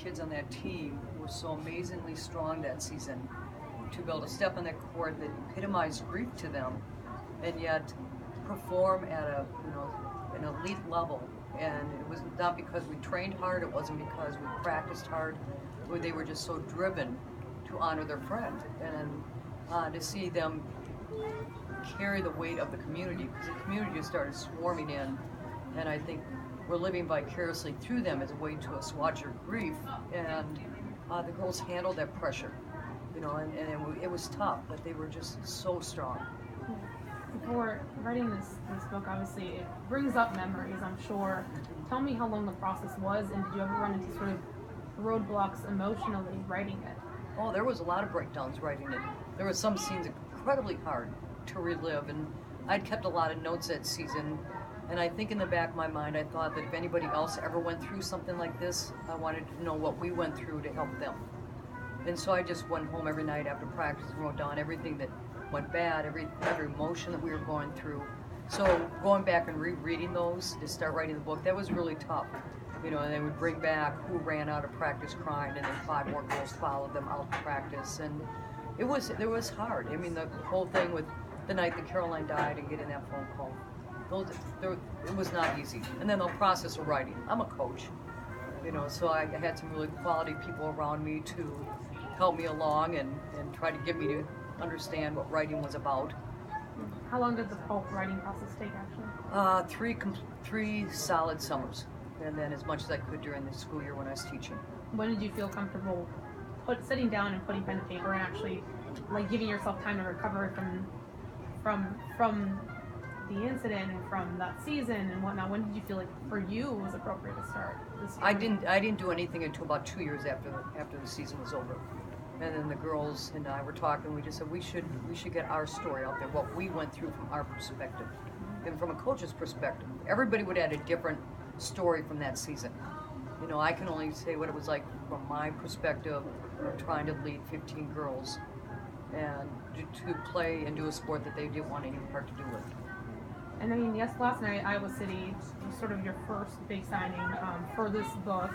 kids on that team were so amazingly strong that season to be able to step on that court that epitomized grief to them, and yet perform at an elite level. And it was not because we trained hard, it wasn't because we practiced hard, they were just so driven to honor their friend, and to see them carry the weight of the community, because the community just started swarming in, and I think we're living vicariously through them as a way to assuage your grief, and the girls handled that pressure, and it was tough, but they were just so strong. For writing this book, obviously it brings up memories, I'm sure. Tell me how long the process was, and did you ever run into sort of roadblocks emotionally writing it? Oh, there was a lot of breakdowns writing it. There were some scenes incredibly hard to relive, and I'd kept a lot of notes that season, and I think in the back of my mind I thought that if anybody else ever went through something like this, I wanted to know what we went through to help them. And so I just went home every night after practice and wrote down everything that went bad, every emotion that we were going through. So going back and rereading those to start writing the book, that was really tough. And they would bring back who ran out of practice crying, and then 5 more girls followed them out to practice, and it was hard. I mean, the whole thing with the night that Caroline died and getting that phone call, it was not easy. And then the process of writing. I'm a coach, so I had some really quality people around me to help me along and try to get me to understand what writing was about. How long did the whole writing process take, actually? 3 solid summers, and then as much as I could during the school year when I was teaching. When did you feel comfortable sitting down and putting pen to paper and actually giving yourself time to recover from the incident and from that season and whatnot? When did you feel like for you it was appropriate to start this year? I didn't do anything until about 2 years after the season was over. And then the girls and I were talking. We just said we should get our story out there, what we went through from our perspective, and from a coach's perspective. Everybody would add a different story from that season. I can only say what it was like from my perspective of trying to lead 15 girls and to play and do a sport that they didn't want any part to do with. And I mean, yes, last night Iowa City was sort of your first big signing for this book.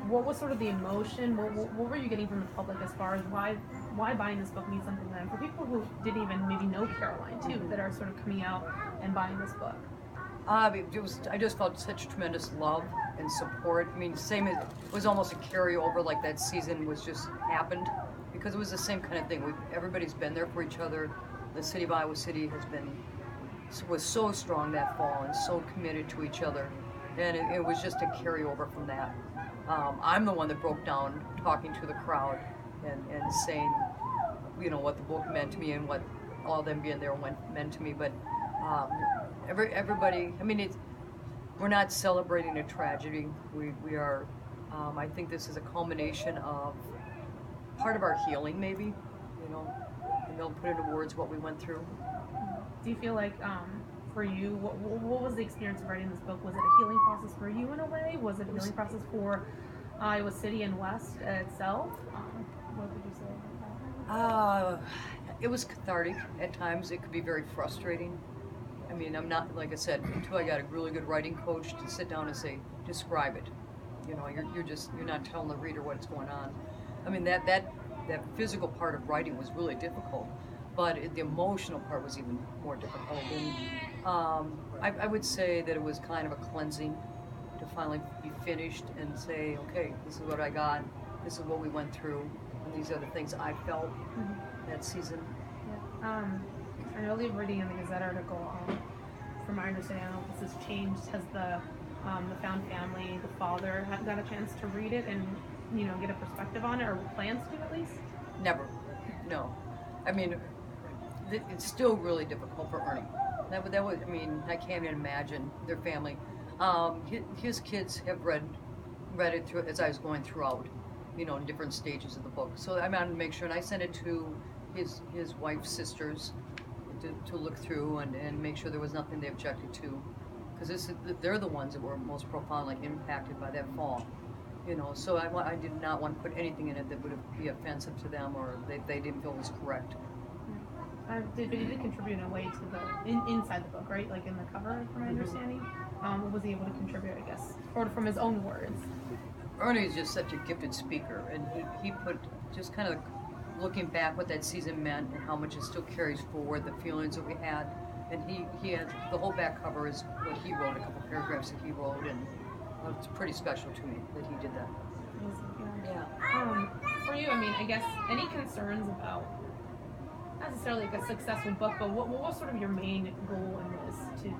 What was sort of the emotion? What were you getting from the public as far as why buying this book means something to them? For people who didn't even maybe know Caroline too, that are sort of coming out and buying this book. I just felt such tremendous love and support. I mean, it was almost a carryover, like that season was just happened, because it was the same kind of thing. Everybody's been there for each other. The city of Iowa City was so strong that fall and so committed to each other, and it was just a carryover from that. I'm the one that broke down talking to the crowd and saying, what the book meant to me and what all them being there meant to me. But everybody, I mean, we're not celebrating a tragedy. We are, I think this is a culmination of part of our healing, maybe, and they'll put into words what we went through. Do you feel like, for you, what was the experience of writing this book? Was it a healing process for you in a way? Was it a healing process for Iowa City and West itself? What would you say about that? It was cathartic. At times it could be very frustrating. I mean, I'm not, like I said, until I got a really good writing coach to sit down and say, describe it. You're not telling the reader what's going on. I mean, that physical part of writing was really difficult, but the emotional part was even more difficult. And I would say that it was kind of a cleansing to finally be finished and say, okay, this is what I got, this is what we went through, and these are the things I felt that season. Yeah. I know you're reading in the Gazette article, from my understanding, I don't know if this has changed. Has the found family, the father, got a chance to read it and get a perspective on it, or plans to at least? Never, no. I mean, it's still really difficult for Ernie. That was. I mean, I can't even imagine their family. His kids have read it through as I was going throughout, in different stages of the book. So I wanted to make sure, and I sent it to his wife's sisters to look through and make sure there was nothing they objected to, because they're the ones that were most profoundly impacted by that fall. So I did not want to put anything in it that would be offensive to them or they didn't feel was correct. But he did contribute in a way to the inside the book, right? Like in the cover, from my understanding. Was he able to contribute, I guess, or from his own words? Ernie's just such a gifted speaker, and he put just kind of looking back what that season meant and how much it still carries forward, the feelings that we had. And he had the whole back cover is what he wrote, a couple paragraphs that he wrote, and it's pretty special to me that he did that. Yeah. For you, I mean, I guess any concerns about not necessarily like a successful book, but what was sort of your main goal in this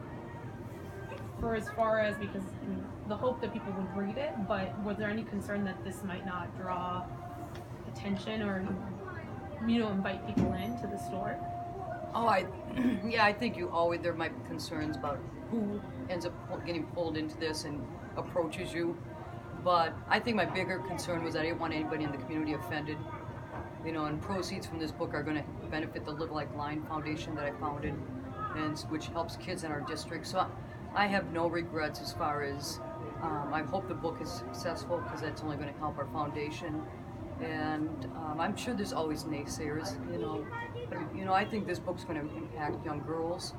for as far as, because I mean, the hope that people would read it, but was there any concern that this might not draw attention or invite people into the story? Oh, I think there might be concerns about who ends up getting pulled into this and approaches you. But I think my bigger concern was I didn't want anybody in the community offended. And proceeds from this book are going to benefit the Live Like Line Foundation that I founded, and which helps kids in our district. So I have no regrets as far as I hope the book is successful, because that's only going to help our foundation. And I'm sure there's always naysayers, but I think this book's going to impact young girls,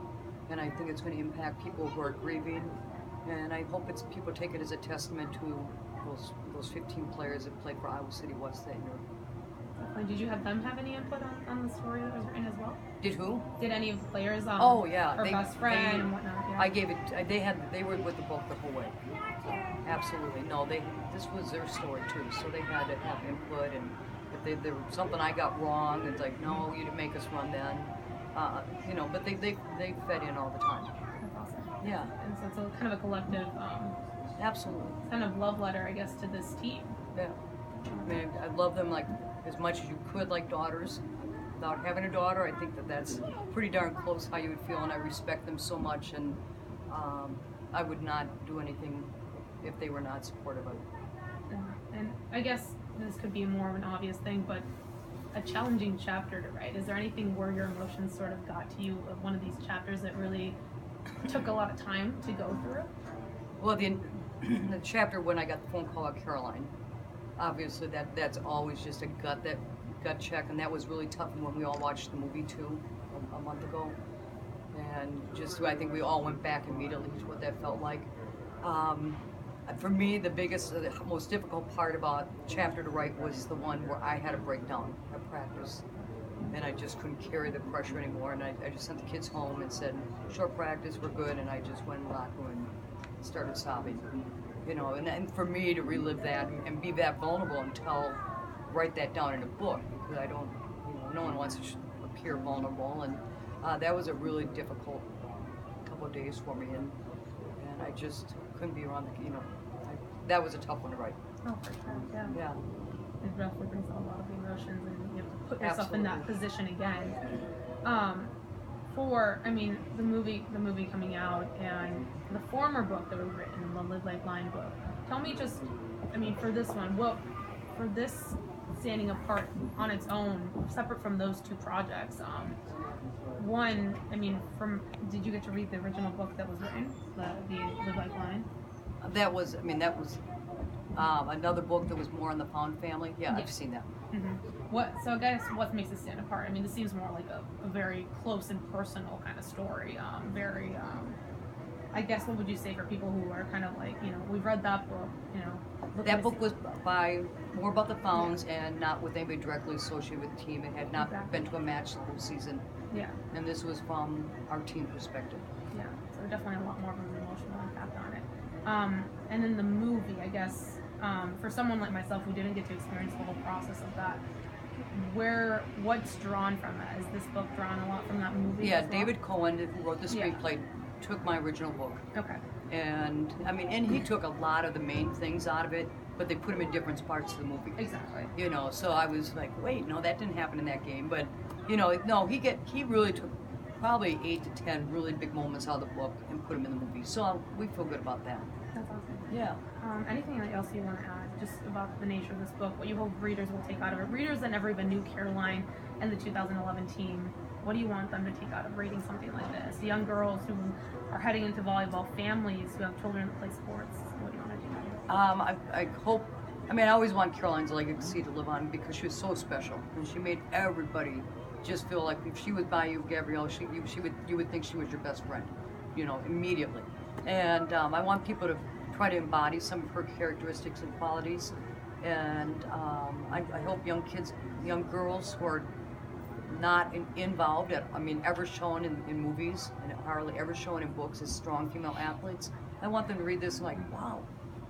and I think it's going to impact people who are grieving, and I hope people take it as a testament to those 15 players that played for Iowa City West that year. Did you have them have any input on the story that was written as well? Did who? Did any of the players? Oh yeah, her best friend and whatnot. Yeah. I gave it. They were with the book the whole way. Absolutely, no. This was their story too, so they had to have input. And if there was something I got wrong, it's like, no, you didn't make us run then. But they fed in all the time. That's awesome. Yeah. And so it's a kind of a collective. Absolutely. Kind of love letter, I guess, to this team. Yeah. I mean, I love them like as much as you could, like daughters. Without having a daughter, I think that's pretty darn close how you would feel, and I respect them so much, and I would not do anything if they were not supportive of it. And I guess this could be more of an obvious thing, but a challenging chapter to write. Is there anything where your emotions sort of got to you of one of these chapters that really took a lot of time to go through? Well, the chapter when I got the phone call about Caroline, obviously that's always just a gut check, and that was really tough when we all watched the movie too a month ago, and just I think we all went back immediately to what that felt like. For me, the most difficult part about the chapter to write was the one where I had a breakdown at practice, and I just couldn't carry the pressure anymore, and I just sent the kids home and said, short practice, we're good, and I just went in the locker room and started sobbing. And for me to relive that and be that vulnerable and write that down in a book, because I don't, no one wants to appear vulnerable, and that was a really difficult couple of days for me, and I just couldn't be around that was a tough one to write. Oh, for sure, yeah. Yeah. It definitely brings out a lot of emotions, and you have to put yourself Absolutely. in that position again. The movie coming out, and the former book that was written, the Live Like Line book. Tell me for this one, for this standing apart on its own, separate from those two projects, did you get to read the original book that was written, the Live Like Line? That was another book that was more on the Pound family. Yeah, I've seen that. Mm-hmm. So I guess what makes it stand apart? I mean, this seems more like a very close and personal kind of story. I guess what would you say for people who are kind of like, we've read that book, That book was more about the Founds and not with anybody directly associated with the team. It had not been to a match the whole season. Yeah. And this was from our team perspective. Yeah, so definitely a lot more of an emotional impact on it. And then the movie, I guess, for someone like myself who didn't get to experience the whole process of that, what's drawn from that? Is this book drawn a lot from that movie? Yeah, as well? David Cohen, who wrote the screenplay, took my original book. Okay. And he took a lot of the main things out of it, but they put them in different parts of the movie. Exactly. So I was like, wait, no, that didn't happen in that game. But, no, he really took probably 8 to 10 really big moments out of the book and put them in the movie. So we feel good about that. That's awesome. Yeah. Anything else you want to add just about the nature of this book, what you hope readers will take out of it? Readers that never even knew Caroline and the 2011 team, what do you want them to take out of reading something like this? Young girls who are heading into volleyball, families who have children that play sports, what do you want to do? I hope, I always want Caroline's legacy to live on because she was so special and she made everybody just feel like if she was by you, Gabrielle, you would think she was your best friend, immediately. And I want people to try to embody some of her characteristics and qualities. And I hope young kids, young girls who are not involved, ever shown in movies and hardly ever shown in books as strong female athletes. I want them to read this and like, wow,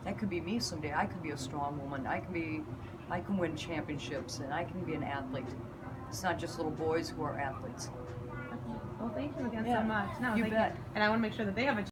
that could be me someday. I could be a strong woman. I can win championships and I can be an athlete. It's not just little boys who are athletes. Well, thank you again Yeah, so much. No, you thank bet. you. And I want to make sure that they have a